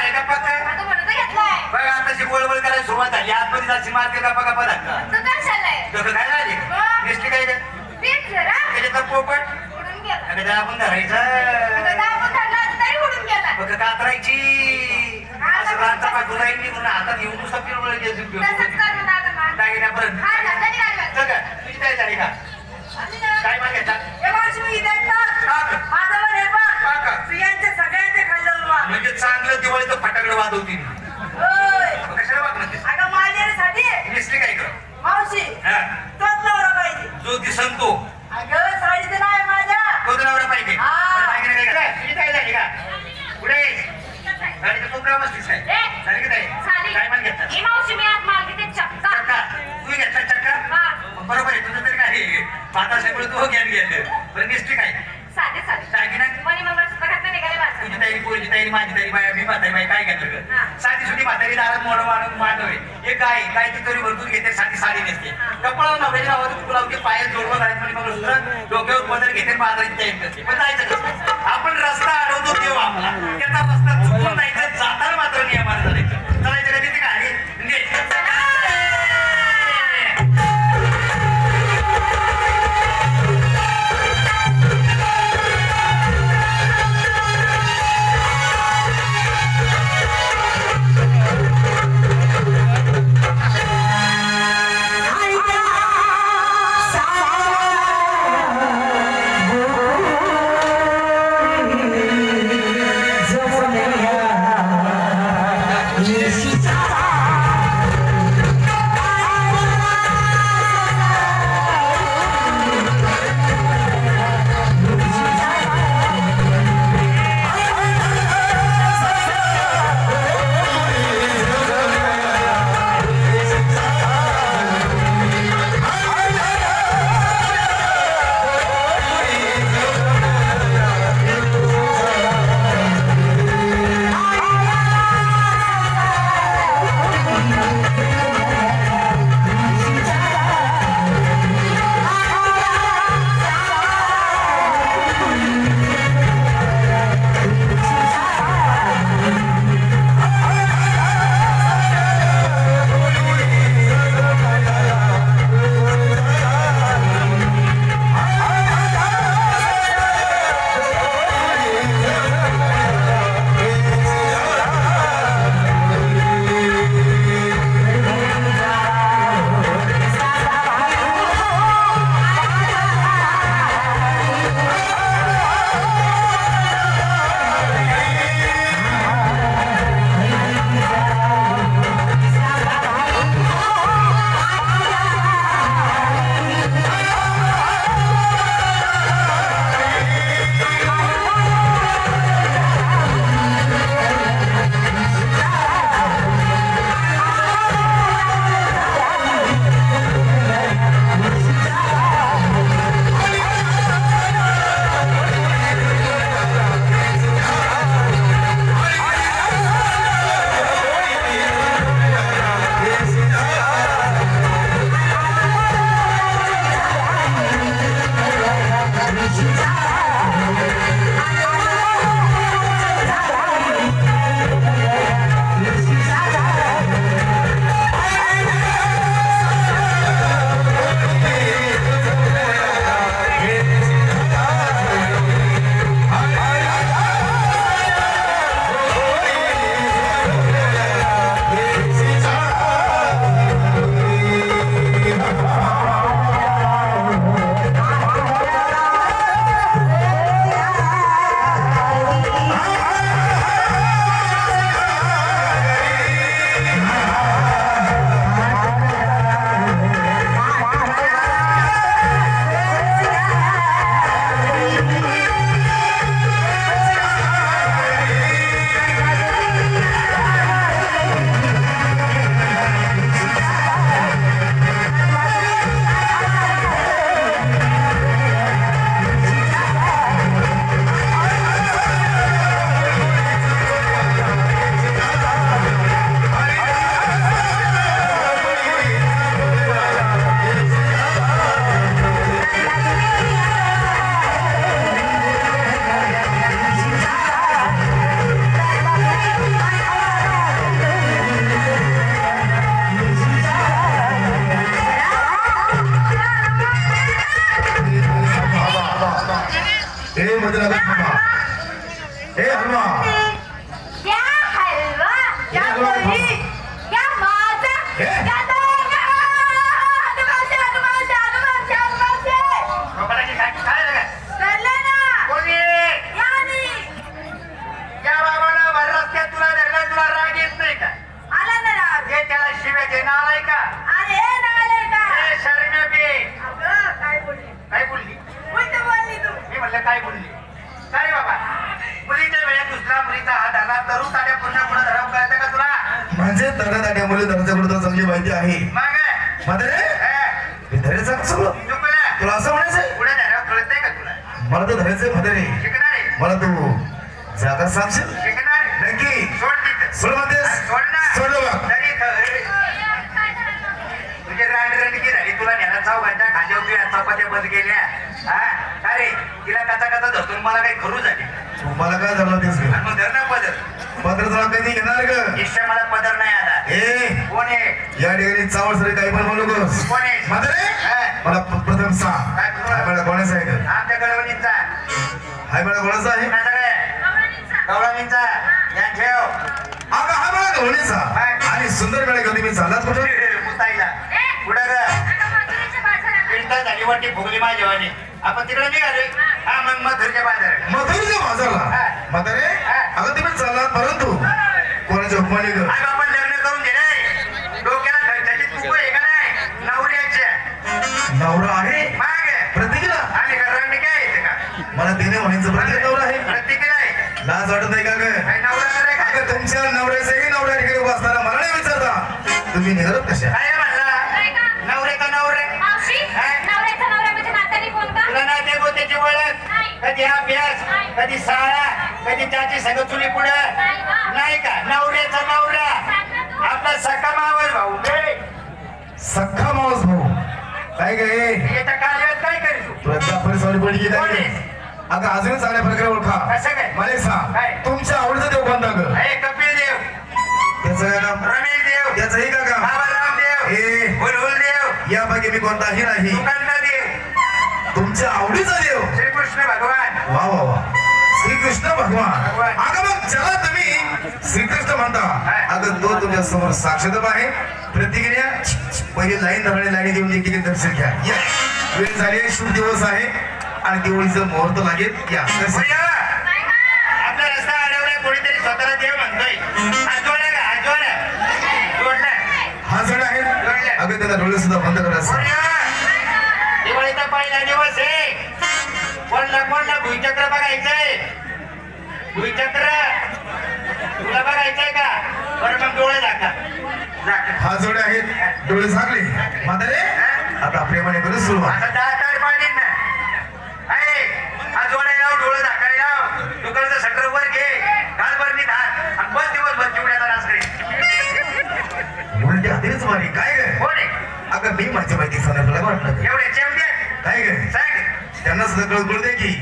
आहे का पक्का? आता म्हणत घेतलाय. बघ आताची बोलबोल करायला सुरुवात झाली. आतमध्ये जायची मार्केट गप्पा गप्पा धक्का. तू काय चाललाय? तुझं काय झाली? नेसली काय ग? तेच जरा त्याच्यात पोपट उडून गेला. अगं त्या आपण धरायचं. आता आपण धरला तरी उडून गेला. बघ कातरायची. असं रातचा पाठवून राहील मी म्हणून हातात घेऊन नुसतं फिरवलं घ्यायचं. तसंच कर म्हणा आता मान. दागिन्यापर्यंत. हा घातली काय? सगळं तुझी काय झाली का? काय मागायचा? हे मावशी मी इथे टाक. माझं वर हे बघ. का? स्त्रियांचे सगळ्यांचे खाल्लं बा. म्हणजे चांगलं दिवाळीचं फटाकडे वाजवतील. ओय. कशाला वागणार ते? अगं माझ्यासाठी नेसली काय कर? मावशी हा. तोच नवरा पाहिजे. जो दिसन तो अगं साडी तर नाही माझ्या. तो नवरा पाहिजे. हा. बरं, दागिने काय करा? तुझी काय झाली का? कुठे गाडीचं कोपरा बसलीस काय? झाली का ताई? झाली. काय माल घेतला? ही मावशी मी आज मागे ते चक्का. चक्का. तू घेतला चक्का? हा. मग बरोबर आहे तुझं तरी काय पाता सगळं तू घ्यायला गेलं. बरं नेसली काय? साधे साधे. दागिना मनी मंगळसूत्र घातलं निघाले बाजार. तुझी ताई पोरीची ताई माझी ताई बाय मी म्हातारी बाई काय घेतलं हा. ग? साधी सुधी म्हातारी दारात मोड मांडवे हे गाय ती तरी भरपूर घेते साधी साडी नेसते. कपडा नवऱ्याच्या नावावर तुला लावते पायात जोडवं घालत म्हणे मंगळसूत्र डोक्यावर पदर घेते बाजाराची तयारी करते. पण जायचं कसं? आपण रस्ता अडवतो देव आपला त्याचा रस्ता चुकून जायचं जाताना मात्र नियमानं चालायचं. चालायचं का तिथे गाडी जवळ मध्ये लागत थांबा. ए हलवा क्या हलवा क्या ये हलवा पोळी खावा. क्या मासा हे? क्या दोघा आजूबाजूचे बाबाची काय रे? चालले ना कोणी यानी या बाबाला भर रस्त्यात तुला धरलं, तुला राग येत नाही का? आला ना राग जे त्याला शिव्या देणार आहे का? अरे नाले का ए शरण्या बे, अगं काय बोलली काय बोलली? उलट बोलली तू मी म्हणलं काय बोलली? काय रे बाबा, मुलीच्या वेळेत दुसऱ्या मुलीचा हात आला तरुण ताड्या पूर्ण पुढे धराव कळतं का तुला? म्हणजे तगड्या मुली दर्जाकडे चांगली माहिती आहे. मग म्हातारे मी धरायचं का सगळं? चुकलं तुला असं म्हणायचंय? पुढे धराव कळतंय का तुला? मला तर धरायचंय म्हातारे. शिकणार आहे, मला तू जागा सांगशील शिकणार आहे. नक्की? सोड तिथं. सोड म्हणतेस? सोड ना. सोडलं बघ. तरी तुझी रांडरणकी झाली, तुला नेला चौघांच्या खांद्यावर तुझ्या चपात्या बंद केल्या. हा काय रे, तिला कचा कचा धरतो मला काही खरू झाली. मला काय झालं तेच ग? आणि मग धर ना पदर. पत्र तुला कधी घेणार ग? इष्ट मला पदर नाही आला. ए कोण आहे? या ठिकाणी चावळ सरी काही पण बोलू नकोस. कोण आहे? म्हातारे हा. मला प्रथम सांग काय तुला? हाय मला कोणाचा आहे ग? आमच्या गडवणीचा हाय मला कोणाचा आहे? गवळणीचा या ठेव अगं हा मला गवळीचा. हाय. आणि सुंदर वेळ कधी मी चाललात कुठे? मुताईला पुढं ग पिंटा झाली वाटी फुगली माझ्या वाणी. आपण तिकडे निघालोय. हा मग मथुरच्या बाजारात. मथुरीच्या बाजारला. हा. म्हातारे हा. अगं तुम्ही चाललात परंतु कोणाच्या हुकमाने ग? आज आपण लग्न करून दे रे. डोक्याला घरच्याची तूप आहे का नाही? नवऱ्याच्या नवरा आहे माग प्रत्येकीला. आणि घरांनी काय येते का? मला देणे म्हणायचं प्रत्येक नवरा आहे. प्रत्येकी नाही लाज वाटत नाही का ग? काही नवरा नाही काय? अगं तुमच्या नवऱ्याचंही नवऱ्या ठिकाणी उभा असताना मला नाही विचारता तुम्ही निघत कशा? काय म्हणला? नवरे का नवरे? मावशी नवऱ्याचा नवरा म्हणजे नात्याने कोण का तुला ना ते गोत्याची ओळख? कधी अभ्यास, कधी शाळा, कधी त्याची सगळं चुली पुढं नाही का? नवऱ्याचा नवरा आपला सखा मावस भाऊ बे. सख्खा मावस भाऊ काय गे? येत्या कालव्यात काय करीत तू? तुला त्या परिसरावर पडली की कोण काय? आहे? अगं अजून चांगल्या प्रकारे ओळखा. कसं काय? मला एक सांग काय? तुमच्या आवडीचं देव कोणता ग? हे कपिल देव, त्याचं काय काम? रमेश देव, त्याचंही का काम? बाबाराम देव, ए हुलहुल देव, यापैकी मी कोणताही नाही. सुगंधा देव, तुमच्या आवडीचा देव. श्रीकृष्ण भगवान. वा वा वा श्रीकृष्ण भगवान. भगवान. अगं मग ज्याला तुम्ही श्रीकृष्ण म्हणता अगं तो तुमच्या समोर साक्षात आहे. प्रतिक्रिया पहिली लाईन धरणे लाईन देऊन एक दर्शन घ्या. या वेळ झाली, शुभ दिवस आहे आणि दिवाळीचं मुहूर्त लागेल. या दर्शन भैया, आपला रस्ता अडवलाय, कोणीतरी स्वतःला देव म्हणतोय. हात जोडला का? हात जोडला? जोडला. हा जण आहे. अगं त्याला डोळे सुद्धा बंद करायचं. भैया, दिवाळीचा पहिला दिवस आहे. कोणला भुईचक्र बघायचंय? भुईचक्र तुला बघायचंय का? बरं मग डोळे दाखवा. हा जोडे आहेत, डोळे झाकले. म्हातारे आता प्रेमाने करू सुरुवात. आता 10 तार पाडीन ना. आहे, हात जोडायला लाव, डोळे झाकायला लाव. दुकानाचं शटर वर घे, घालभरणी धार आणि बस दिवसभर चिवड्याचा नाच करे. उलटी हातीच मारी काय ग? कोण आहे? अगं मी माझी माहिती सांगणार तुला वाटलं का? एवढे चेम दे. काय ग? सांग. त्यांना सुद्धा कळत दे की